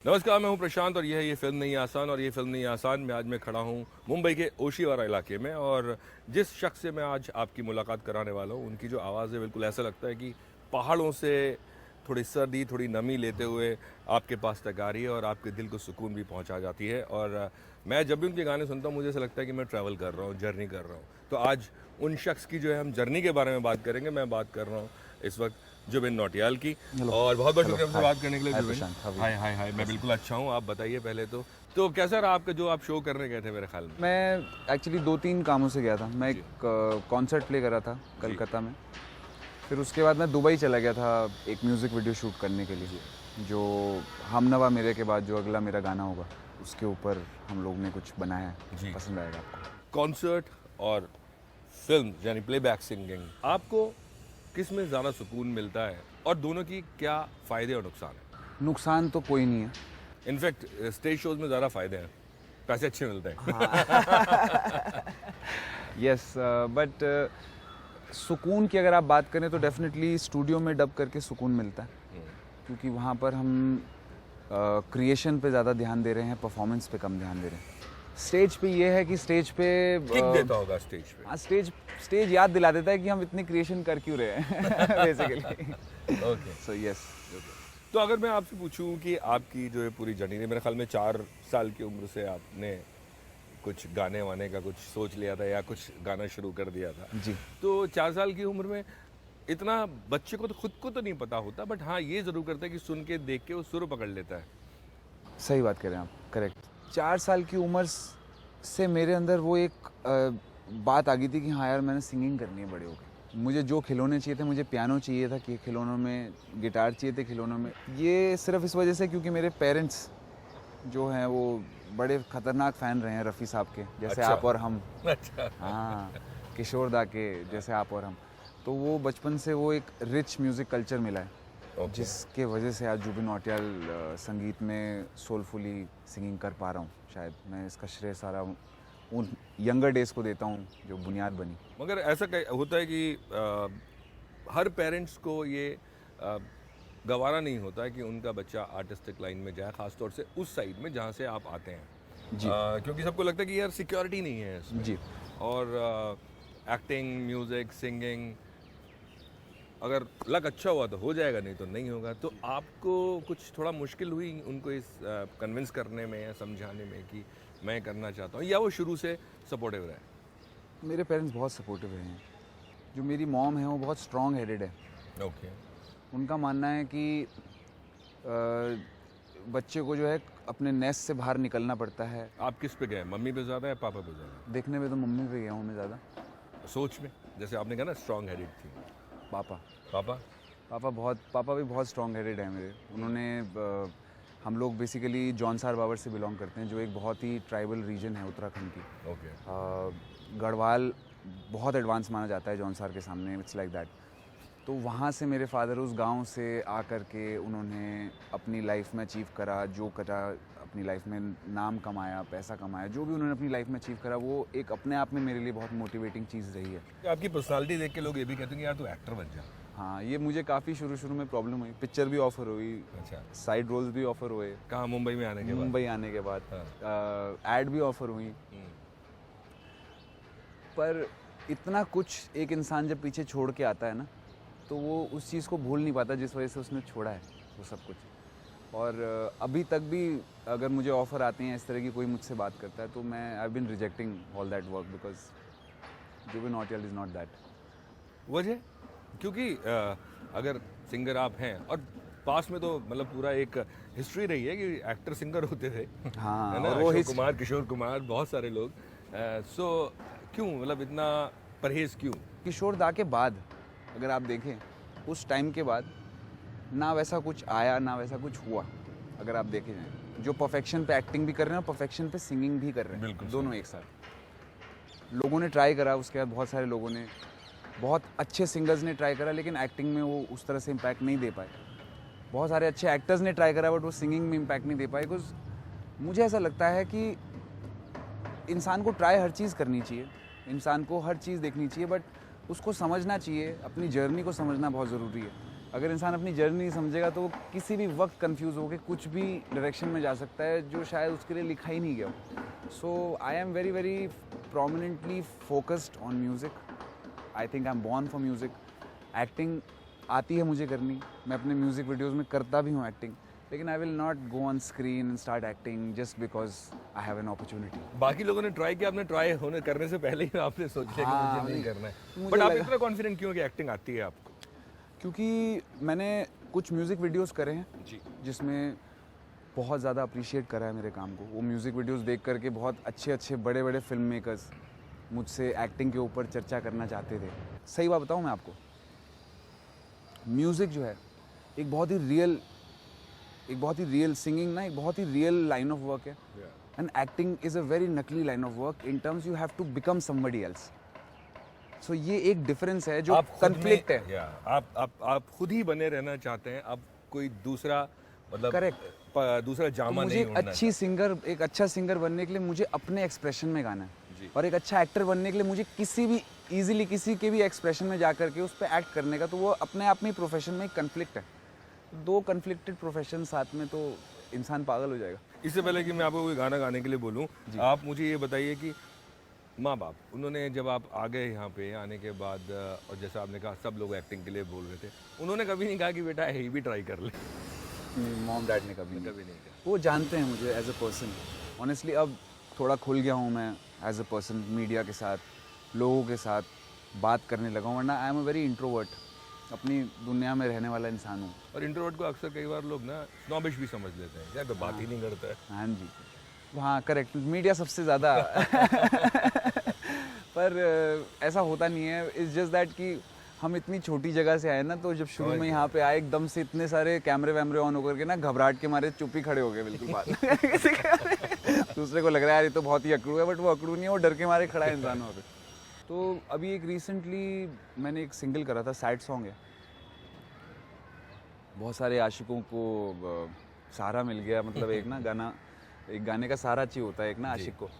नमस्कार, मैं हूं प्रशांत और यह है ये फिल्म नहीं आसान। और ये फिल्म नहीं आसान में आज मैं खड़ा हूं मुंबई के ओशीवारा इलाके में। और जिस शख्स से मैं आज आपकी मुलाकात कराने वाला हूं, उनकी जो आवाज़ है बिल्कुल ऐसा लगता है कि पहाड़ों से थोड़ी सर्दी, थोड़ी नमी लेते हुए आपके पास तक आ रही है और आपके दिल को सुकून भी पहुंचा जाती है। और मैं जब भी उनके गाने सुनता हूं, मुझे ऐसा लगता है कि मैं ट्रैवल कर रहा हूं, जर्नी कर रहा हूं। तो आज उन शख्स की जो है हम जर्नी के बारे में बात करेंगे। मैं बात कर रहा हूँ इस वक्त जुबिन नौटियाल की। हेलो। और बहुत बहुत शुक्रिया हेलो, हमसे बात करने के लिए हाय जुबिन। प्रशांत, हाउ आर हाय यू? हाय हाय, मैं बिल्कुल अच्छा हूँ। आप बताइए पहले तो कैसा रहा आपका जो आप शो करने गए थे मेरे ख्याल में? मैं एक्चुअली 2-3 कामों से गया था। मैं जी। एक कॉन्सर्ट प्ले करा था कलकत्ता में। फिर उसके बाद मैं दुबई चला गया था एक म्यूज़िक वीडियो शूट करने के लिए, जो हमनवा मेरे के बाद जो अगला मेरा गाना होगा उसके ऊपर हम लोग ने कुछ बनाया है। जी। पसंद आएगा आपको। कॉन्सर्ट और फिल्म यानी प्लेबैक सिंगिंग, आपको किस में ज़्यादा सुकून मिलता है और दोनों की क्या फ़ायदे और नुकसान है? नुकसान तो कोई नहीं है। इनफैक्ट स्टेज शोज में ज़्यादा फ़ायदे हैं, पैसे अच्छे मिलते हैं। यस, बट सुकून की अगर आप बात करें तो डेफिनेटली स्टूडियो में डब करके सुकून मिलता है, क्योंकि वहाँ पर हम क्रिएशन पे ज़्यादा ध्यान दे रहे हैं, परफॉर्मेंस पे कम ध्यान दे रहे हैं। स्टेज पे ये है कि स्टेज पे किक देता होगा स्टेज पे। हाँ, स्टेज याद दिला देता है कि हम इतनी क्रिएशन कर क्यों रहे हैं बेसिकली। ओके। So yes. तो अगर मैं आपसे पूछूं कि आपकी जो है पूरी जर्नी है, मेरे ख्याल में 4 साल की उम्र से आपने कुछ गाने वाने का कुछ सोच लिया था या कुछ गाना शुरू कर दिया था। जी। तो 4 साल की उम्र में इतना बच्चे को तो खुद को तो नहीं पता होता, बट हाँ ये ज़रूर करता है कि सुन के देख के वो सुर पकड़ लेता है। सही बात कर रहे हैं आप, करेक्ट। 4 साल की उम्र से मेरे अंदर वो एक बात आ गई थी कि हाँ यार, मैंने सिंगिंग करनी है बड़े होकर। मुझे जो खिलौने चाहिए थे, मुझे पियानो चाहिए था कि खिलौनों में, गिटार चाहिए थे खिलौनों में। ये सिर्फ इस वजह से क्योंकि मेरे पेरेंट्स जो हैं वो बड़े खतरनाक फ़ैन रहे हैं रफ़ी साहब के, जैसे अच्छा। आप और हम। अच्छा। हाँ, किशोर दा के जैसे आप और हम। तो वो बचपन से वो एक रिच म्यूज़िक कल्चर मिला है, ओके। जिसके वजह से आज जुबिन नौटियाल संगीत में सोलफुली सिंगिंग कर पा रहा हूँ। शायद मैं इसका श्रेय सारा उन यंगर डेज़ को देता हूँ जो बुनियाद बनी। मगर ऐसा होता है कि हर पेरेंट्स को ये गवारा नहीं होता है कि उनका बच्चा आर्टिस्टिक लाइन में जाए, ख़ासतौर से उस साइड में जहाँ से आप आते हैं। जी। क्योंकि सबको लगता है कि यार सिक्योरिटी नहीं है इसमें। जी। और एक्टिंग, म्यूज़िक, सिंगिंग, अगर लक अच्छा हुआ तो हो जाएगा, नहीं तो नहीं होगा। तो आपको कुछ थोड़ा मुश्किल हुई उनको इस कन्विंस करने में या समझाने में कि मैं करना चाहता हूँ, या वो शुरू से सपोर्टिव रहे? मेरे पेरेंट्स बहुत सपोर्टिव रहे हैं। जो मेरी मॉम है वो बहुत स्ट्रॉन्ग हेडेड है। ओके। उनका मानना है कि बच्चे को जो है अपने नेस्ट से बाहर निकलना पड़ता है। आप किस पे गए, मम्मी पे ज़्यादा या पापा पे ज़्यादा? देखने में तो मम्मी पे गया हूँ मैं ज़्यादा। सोच में, जैसे आपने कहा ना स्ट्रॉन्ग हेडेड थी। पापा पापा? पापा भी बहुत स्ट्रॉन्ग हेडेड है मेरे। उन्होंने हम लोग बेसिकली जौनसार बावर से बिलोंग करते हैं, जो एक बहुत ही ट्राइबल रीजन है उत्तराखंड की। ओके। गढ़वाल बहुत एडवांस माना जाता है जौनसार के सामने, इट्स लाइक दैट। तो वहाँ से मेरे फादर उस गांव से आकर के उन्होंने अपनी लाइफ में अचीव करा, जो करा अपनी लाइफ में, नाम कमाया, पैसा कमाया, जो भी उन्होंने अपनी लाइफ में अचीव करा, वो एक अपने आप में मेरे लिए बहुत मोटिवेटिंग चीज़ रही है। आपकी पर्सनालिटी देख के लोग ये भी कहते हैं कि यार तू एक्टर बन जा। हाँ, ये मुझे काफ़ी शुरू में प्रॉब्लम हुई। पिक्चर भी ऑफर हुई, अच्छा। साइड रोल्स भी ऑफर हुए कहाँ, मुंबई में आने के बाद? मुंबई आने के बाद। ऐड भी ऑफर हुई। पर इतना कुछ एक इंसान जब पीछे छोड़ के आता है ना, तो वो उस चीज़ को भूल नहीं पाता जिस वजह से उसने छोड़ा है वो सब कुछ। और अभी तक भी अगर मुझे ऑफ़र आते हैं, इस तरह की कोई मुझसे बात करता है, तो मैं I been rejecting all that work, because Jubin Nautiyal is not that. वजह क्योंकि अगर सिंगर आप हैं, और पास में तो मतलब पूरा एक हिस्ट्री रही है कि एक्टर सिंगर होते थे। हाँ, है ना, और वो अशोक कुमार, किशोर कुमार, बहुत सारे लोग। सो क्यों, मतलब इतना परहेज क्यों? किशोर दा के बाद अगर आप देखें, उस टाइम के बाद ना वैसा कुछ आया ना वैसा कुछ हुआ। अगर आप देखें जाए, जो परफेक्शन पे एक्टिंग भी कर रहे हैं और परफेक्शन पे सिंगिंग भी कर रहे हैं, बिल्कुल दोनों एक साथ। लोगों ने ट्राई करा, उसके बाद बहुत सारे लोगों ने, बहुत अच्छे सिंगर्स ने ट्राई करा, लेकिन एक्टिंग में वो उस तरह से इम्पैक्ट नहीं दे पाए। बहुत सारे अच्छे एक्टर्स ने ट्राई करा, बट वो सिंगिंग में इम्पैक्ट नहीं दे पाए। बिकॉज मुझे ऐसा लगता है कि इंसान को ट्राई हर चीज़ करनी चाहिए, इंसान को हर चीज़ देखनी चाहिए, बट उसको समझना चाहिए, अपनी जर्नी को समझना बहुत ज़रूरी है। अगर इंसान अपनी जर्नी नहीं समझेगा तो वो किसी भी वक्त कंफ्यूज होकर कुछ भी डायरेक्शन में जा सकता है जो शायद उसके लिए लिखा ही नहीं गया हो। So I am very very prominently focused on music. I think I am born for music. Acting आती है मुझे करनी, मैं अपने म्यूज़िक वीडियोज़ में करता भी हूँ एक्टिंग, लेकिन I will not go on screen and start acting just because I have an opportunity. बाकी लोगों ने ट्राई किया, आपने ट्राई होने करने से पहले ही आपने सोच लिया कि हाँ, मुझे नहीं करना है। मुझे बट आप लगा- इतना कॉन्फिडेंट क्यों कि एक्टिंग आती है आपको? क्योंकि मैंने कुछ म्यूज़िक वीडियोस करे हैं जी। जिसमें बहुत ज़्यादा अप्रिशिएट करा है मेरे काम को। वो म्यूज़िक वीडियोस देख करके बहुत अच्छे अच्छे बड़े बड़े फिल्म मेकर्स मुझसे एक्टिंग के ऊपर चर्चा करना चाहते थे। सही बात बताऊँ मैं आपको, म्यूज़िक जो है एक बहुत ही रियल सिंगिंग ना एक बहुत ही रियल लाइन ऑफ वर्क है, and acting is a very नकली line of work in terms you have to become somebody else. So ये एक डिफरेंस है जो आप खुद में- कन्फ्लिक्ट है। या, आप खुद ही बने रहना चाहते हैं, आप कोई दूसरा मतलब Correct. दूसरा तो जामा मुझे नहीं एक ओढ़ना एक अच्छा सिंगर बनने के लिए मुझे अपने एक्सप्रेशन में गाना जी। है, और एक अच्छा एक्टर बनने के लिए मुझे किसी भी इजीली किसी के भी एक्सप्रेशन में जा करके उस पर एक्ट करने का, तो वो अपने आप में ही प्रोफेशन में एक कन्फ्लिक्ट है। दो कन्फ्लिक्टेड प्रोफेशन साथ में तो इंसान पागल हो जाएगा। इससे पहले कि मैं आपको कोई गाना गाने के लिए बोलूं, आप मुझे ये बताइए कि माँ बाप उन्होंने जब आप आ गए यहाँ पे आने के बाद, और जैसा आपने कहा सब लोग एक्टिंग के लिए बोल रहे थे, उन्होंने कभी नहीं कहा कि बेटा यही भी ट्राई कर ले? मॉम डैड ने कभी कभी नहीं कहा। वो जानते हैं मुझे एज अ पर्सन। ऑनेस्टली अब थोड़ा खुल गया हूँ मैं एज अ पर्सन, मीडिया के साथ, लोगों के साथ बात करने लगा हूँ, वरना I am a very introvert, अपनी दुनिया में रहने वाला इंसान हूँ। और इंट्रोवर्ट को अक्सर कई बार लोग ना स्नॉबिश भी समझ लेते हैं, यार तो बात ही नहीं करता है। हाँ जी, हाँ करेक्ट, मीडिया सबसे ज़्यादा पर ऐसा होता नहीं है। इट्स जस्ट दैट कि हम इतनी छोटी जगह से आए ना, तो जब शुरू में यहाँ पे आए एकदम से इतने सारे कैमरे वैमरे ऑन होकर के ना घबराहट के मारे चुप ही खड़े हो गए बिल्कुल बात दूसरे को लग रहा है यार ये तो बहुत ही अकड़ू है, बट वो अकड़ू नहीं है, वो डर के मारे खड़ा है इंसान वहाँ पे। तो अभी एक रिसेंटली मैंने एक सिंगल करा था, सैड सॉन्ग है, बहुत सारे आशिकों को सहारा मिल गया, मतलब एक ना गाना, एक गाने का सहारा चाहिए होता है एक ना आशिक को,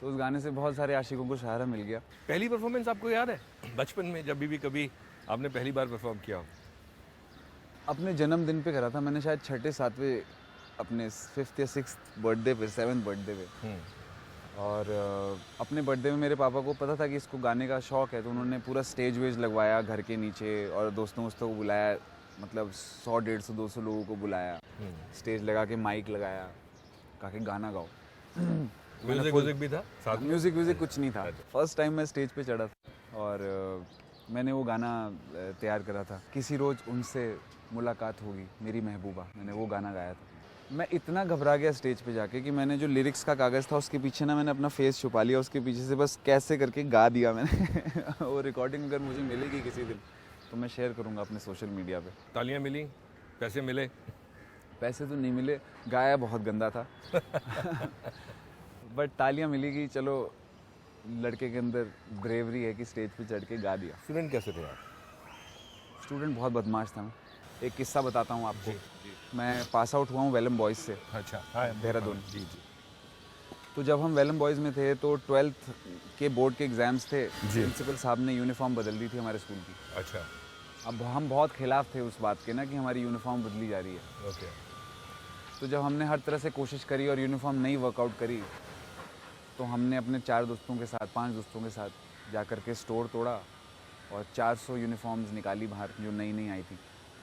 तो उस गाने से बहुत सारे आशिकों को सहारा मिल गया। पहली परफॉर्मेंस आपको याद है बचपन में, जब भी कभी आपने पहली बार परफॉर्म किया हो? अपने जन्मदिन पे करा था मैंने, शायद 6-7वें अपने 5th या 6th बर्थडे पे, 7th बर्थडे पे। और अपने बर्थडे में मेरे पापा को पता था कि इसको गाने का शौक़ है, तो उन्होंने पूरा स्टेज वेज लगवाया घर के नीचे, और दोस्तों को बुलाया, मतलब 100-150-200 लोगों को बुलाया, स्टेज लगा के माइक लगाया, कहा कि गाना गाओ। म्यूजिक भी था साथ में? म्यूज़िक कुछ नहीं था। फर्स्ट टाइम मैं स्टेज पे चढ़ा था और मैंने वो गाना तैयार करा था, किसी रोज़ उनसे मुलाकात होगी मेरी महबूबा, मैंने वो गाना गाया था। मैं इतना घबरा गया स्टेज पे जाके कि मैंने जो लिरिक्स का कागज़ था उसके पीछे ना मैंने अपना फेस छुपा लिया, उसके पीछे से बस कैसे करके गा दिया मैंने वो रिकॉर्डिंग अगर मुझे मिलेगी किसी दिन तो मैं शेयर करूँगा अपने सोशल मीडिया पे। तालियां मिली, पैसे मिले? पैसे तो नहीं मिले, गाया बहुत गंदा था बट तालियां मिली कि चलो लड़के के अंदर ब्रेवरी है कि स्टेज पे चढ़ के गा दिया। स्टूडेंट कैसे थे आप? स्टूडेंट बहुत बदमाश था मैं। एक किस्सा बताता हूँ आपको। मैं पास आउट हुआ हूँ वेलम बॉयज़ से, अच्छा, हाँ, देहरादून। जी जी। तो जब हम वेलम बॉयज़ में थे तो 12th के बोर्ड के एग्ज़ाम्स थे, प्रिंसिपल साहब ने यूनिफॉर्म बदल दी थी हमारे स्कूल की। अच्छा, अब हम बहुत खिलाफ थे उस बात के ना कि हमारी यूनिफॉर्म बदली जा रही है। ओके। तो जब हमने हर तरह से कोशिश करी और यूनिफॉर्म नहीं वर्कआउट करी, तो हमने अपने 4 दोस्तों के साथ, 5 दोस्तों के साथ जा कर के स्टोर तोड़ा और 400 यूनिफॉर्म्स निकाली बाहर जो नई नई आई थी,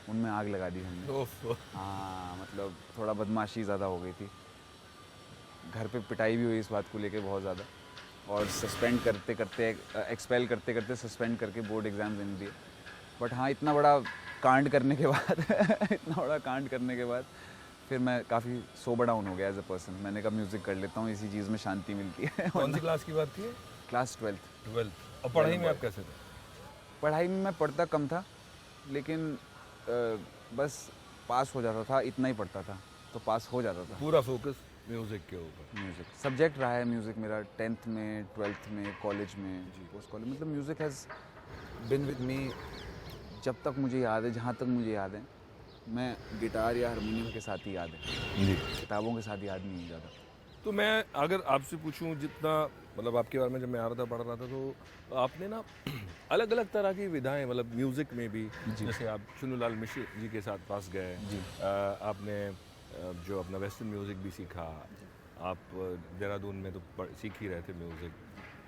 उनमें आग लगा दी हमने। हाँ, मतलब थोड़ा बदमाशी ज़्यादा हो गई थी। घर पे पिटाई भी हुई इस बात को लेके बहुत ज़्यादा, और सस्पेंड करते करते, एक्सपेल करते करते सस्पेंड करके बोर्ड एग्ज़ाम देने दिए। बट हाँ, इतना बड़ा कांड करने के बाद इतना बड़ा कांड करने के बाद फिर मैं काफ़ी सोबर डाउन हो गया एज अ पर्सन। मैंने कहा म्यूज़िक कर लेता हूँ, इसी चीज़ में शांति मिलती है। कौन सी क्लास की बात थी? Class 12th। 12th। और पढ़ाई में आप कैसे थे? पढ़ाई में मैं पढ़ता कम था, लेकिन बस पास हो जाता था, इतना ही पढ़ता था तो पास हो जाता था। पूरा फोकस म्यूजिक के ऊपर? म्यूज़िक सब्जेक्ट रहा है म्यूज़िक मेरा 10th में, 12th में, कॉलेज में, पोस्ट कॉलेज, मतलब music has been with me जब तक मुझे याद है, जहाँ तक मुझे याद है। मैं गिटार या हारमोनियम के साथ ही याद है, जी। किताबों के साथ याद नहीं ज़्यादा। तो मैं अगर आपसे पूछूं, जितना मतलब आपके बारे में जब मैं आ रहा था पढ़ रहा था, तो आपने ना अलग अलग तरह की विधाएं, मतलब म्यूज़िक में भी, जैसे आप चुन्नूलाल मिश्र जी के साथ पास गए, आपने जो अपना वेस्टर्न म्यूज़िक भी सीखा, आप देहरादून में तो सीख ही रहे थे म्यूज़िक।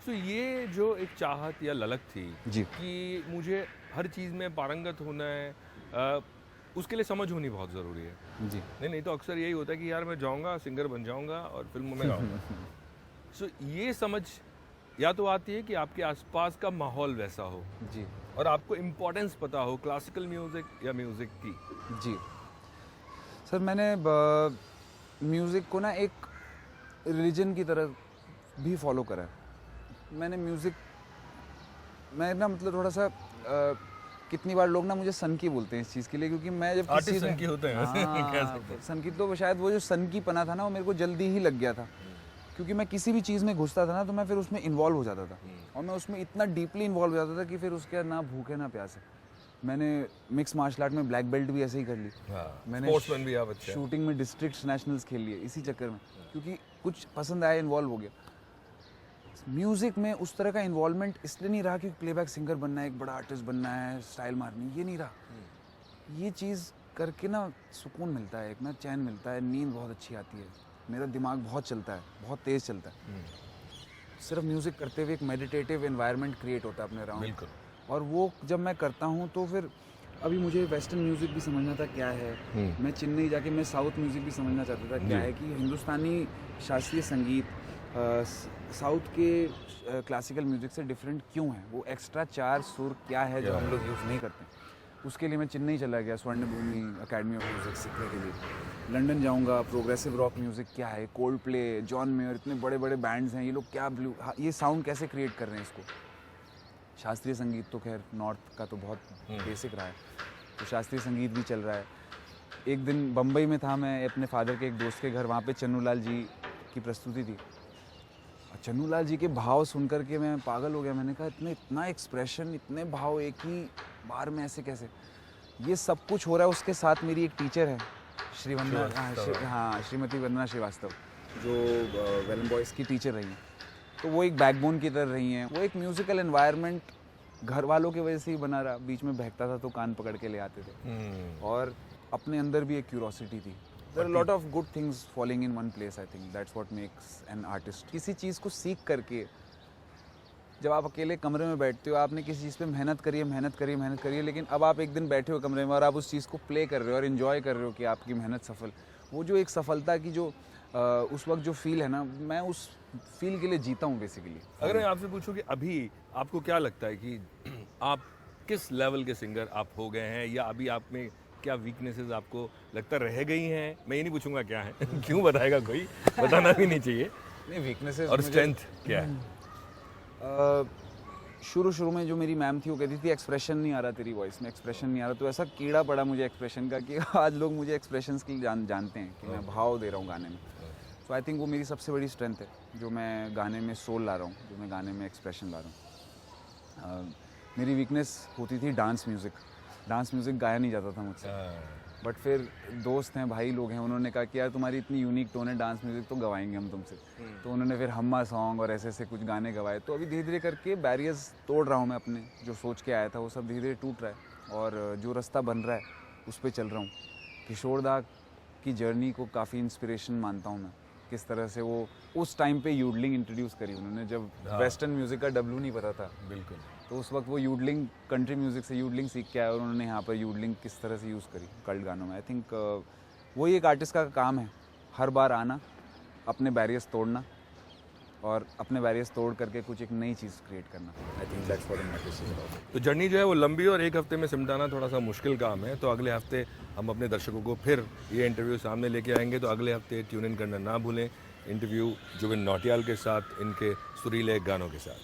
तो ये जो एक चाहत या ललक थी जी। कि मुझे हर चीज़ में पारंगत होना है, उसके लिए समझ होनी बहुत ज़रूरी है। जी। नहीं तो अक्सर यही होता है कि यार मैं जाऊंगा, सिंगर बन जाऊंगा और फिल्मों में गाऊंगा। सो ये समझ या तो आती है कि आपके आसपास का माहौल वैसा हो जी। और आपको इम्पोर्टेंस पता हो क्लासिकल म्यूजिक या म्यूजिक की। जी सर, मैंने म्यूज़िक को ना एक रिलीजन की तरह भी फॉलो करा है। मैंने म्यूज़िक, मैं ना मतलब थोड़ा सा कितनी बार लोग ना मुझे सन की बोलते हैं इस चीज़ के लिए, क्योंकि मैं जब किसी आर्टिस्ट चीज़ में सनकी होते हैं वैसे, कह सकते हैं। सन की, तो शायद वो जो सन की पना था ना, वो मेरे को जल्दी ही लग गया था, क्योंकि मैं किसी भी चीज़ में घुसता था ना तो मैं फिर उसमें इन्वॉल्व हो जाता था, और मैं उसमें इतना डीपली इन्वॉल्व हो जाता था कि फिर उसके ना भूखे ना प्यासे। मैंने मिक्स मार्शल आर्ट में ब्लैक बेल्ट भी ऐसे ही कर ली। मैंने स्पोर्ट्समैन भी आप अच्छे हैं। शूटिंग में डिस्ट्रिक्ट नेशनल्स खेल लिए इसी चक्कर में, क्योंकि कुछ पसंद आया, इन्वॉल्व हो गया। म्यूज़िक में उस तरह का इन्वॉल्वमेंट इसलिए नहीं रहा कि प्लेबैक सिंगर बनना है, एक बड़ा आर्टिस्ट बनना है, स्टाइल मारनी, ये नहीं रहा। ये चीज़ करके ना सुकून मिलता है, एक ना चैन मिलता है, नींद बहुत अच्छी आती है, मेरा दिमाग बहुत चलता है, बहुत तेज़ चलता है। सिर्फ म्यूज़िक करते हुए एक मेडिटेटिव एनवायरनमेंट क्रिएट होता है अपने अराउंड। बिल्कुल। और वो जब मैं करता हूँ तो फिर अभी मुझे वेस्टर्न म्यूज़िक भी समझना था क्या है। मैं चेन्नई जाके मैं साउथ म्यूज़िक भी समझना चाहता था क्या है, कि हिंदुस्तानी शास्त्रीय संगीत साउथ के क्लासिकल म्यूज़िक से डिफरेंट क्यों है, वो एक्स्ट्रा 4 सुर क्या है जो हम लोग यूज़ नहीं करते। उसके लिए मैं चेन्नई चला गया, स्वर्ण भूमि अकेडमी ऑफ म्यूज़िक सीखने के लिए। लंदन जाऊंगा, प्रोग्रेसिव रॉक म्यूज़िक क्या है, कोल्ड प्ले, जॉन मेयर, इतने बड़े बड़े बैंड्स हैं, ये लोग क्या ये साउंड कैसे क्रिएट कर रहे हैं इसको। शास्त्रीय संगीत तो खैर नॉर्थ का तो बहुत बेसिक रहा है, तो शास्त्रीय संगीत भी चल रहा है। एक दिन बम्बई में था मैं अपने फादर के एक दोस्त के घर, वहाँ पे चन्नूलाल जी की प्रस्तुति थी। चन्नूलाल जी के भाव सुन कर के मैं पागल हो गया। मैंने कहा इतना एक्सप्रेशन, इतने भाव एक ही बार में ऐसे कैसे। ये सब कुछ हो रहा है, उसके साथ मेरी एक टीचर है श्रीमती वंदना श्रीवास्तव, जो वेलन बॉयज़ की टीचर रही हैं, तो वो एक बैकबोन की तरह रही हैं। वो एक म्यूज़िकल एनवायरनमेंट घर वालों की वजह से ही बना रहा, बीच में बहकता था तो कान पकड़ के ले आते थे, और अपने अंदर भी एक क्यूरोसिटी थी। There are a lot of good things falling in one place. I think that's what makes an artist. किसी चीज़ को सीख करके जब आप अकेले कमरे में बैठते हो, आपने किसी चीज़ पे मेहनत करी है, लेकिन अब आप एक दिन बैठे हो कमरे में और आप उस चीज़ को प्ले कर रहे हो और इन्जॉय कर रहे हो कि आपकी मेहनत सफल, वो जो एक सफलता की जो उस वक्त जो फील है ना, मैं उस फील के लिए जीता हूँ बेसिकली। अगर मैं आपसे पूछूं कि अभी आपको क्या लगता है कि आप किस लेवल के सिंगर आप हो गए हैं, या अभी आप में क्या वीकनेसेस आपको लगता रह गई हैं? मैं ये नहीं पूछूंगा क्या है क्यों बताएगा कोई, बताना भी नहीं चाहिए। नहीं, वीकनेसेस और स्ट्रेंथ क्या है? शुरू में जो मेरी मैम थी वो कहती थी एक्सप्रेशन नहीं आ रहा तेरी वॉइस में, एक्सप्रेशन नहीं आ रहा, तो ऐसा कीड़ा पड़ा मुझे एक्सप्रेशन का कि आज लोग मुझे एक्सप्रेशंस के लिए जानते हैं कि मैं भाव दे रहा हूँ गाने में। तो आई थिंक वो मेरी सबसे बड़ी स्ट्रेंथ है, जो मैं गाने में सोल ला रहा हूँ, जो मैं गाने में एक्सप्रेशन ला रहा हूँ। मेरी वीकनेस होती थी डांस म्यूज़िक गाया नहीं जाता था मुझसे, बट फिर दोस्त हैं, भाई लोग हैं, उन्होंने कहा कि यार तुम्हारी इतनी यूनिक टोन है, डांस म्यूज़िक तो गवाएंगे हम तुमसे। तो उन्होंने फिर हम्मा सॉन्ग और ऐसे कुछ गाने गवाए। तो अभी धीरे धीरे करके बैरियर्स तोड़ रहा हूँ मैं अपने, जो सोच के आया था वो सब धीरे धीरे टूट रहा है, और जो रास्ता बन रहा है उस पर चल रहा हूँ। किशोर दा की जर्नी को काफ़ी इंस्पिरेशन मानता हूँ मैं, किस तरह से वो उस टाइम पे यूडलिंग इंट्रोड्यूस करी उन्होंने, जब वेस्टर्न म्यूज़िक का डब्लू नहीं पता था। बिल्कुल। तो उस वक्त वो यूडलिंग, कंट्री म्यूज़िक से यूडलिंग सीख के आया, और उन्होंने यहाँ पर यूडलिंग किस तरह से यूज़ करी कल्ट गानों में। आई थिंक वही एक आर्टिस्ट का काम है, हर बार आना, अपने बैरियर्स तोड़ना, और अपने बैरियर्स तोड़ करके कुछ एक नई चीज़ क्रिएट करना। I think that's what an artist is about. तो जर्नी जो है वो लंबी, और एक हफ्ते में सिमटाना थोड़ा सा मुश्किल काम है। तो अगले हफ्ते हम अपने दर्शकों को फिर ये इंटरव्यू सामने लेके आएंगे, तो अगले हफ्ते ट्यून इन करना ना भूलें। इंटरव्यू जुबिन नौटियाल के साथ, इनके सुरीले गानों के साथ।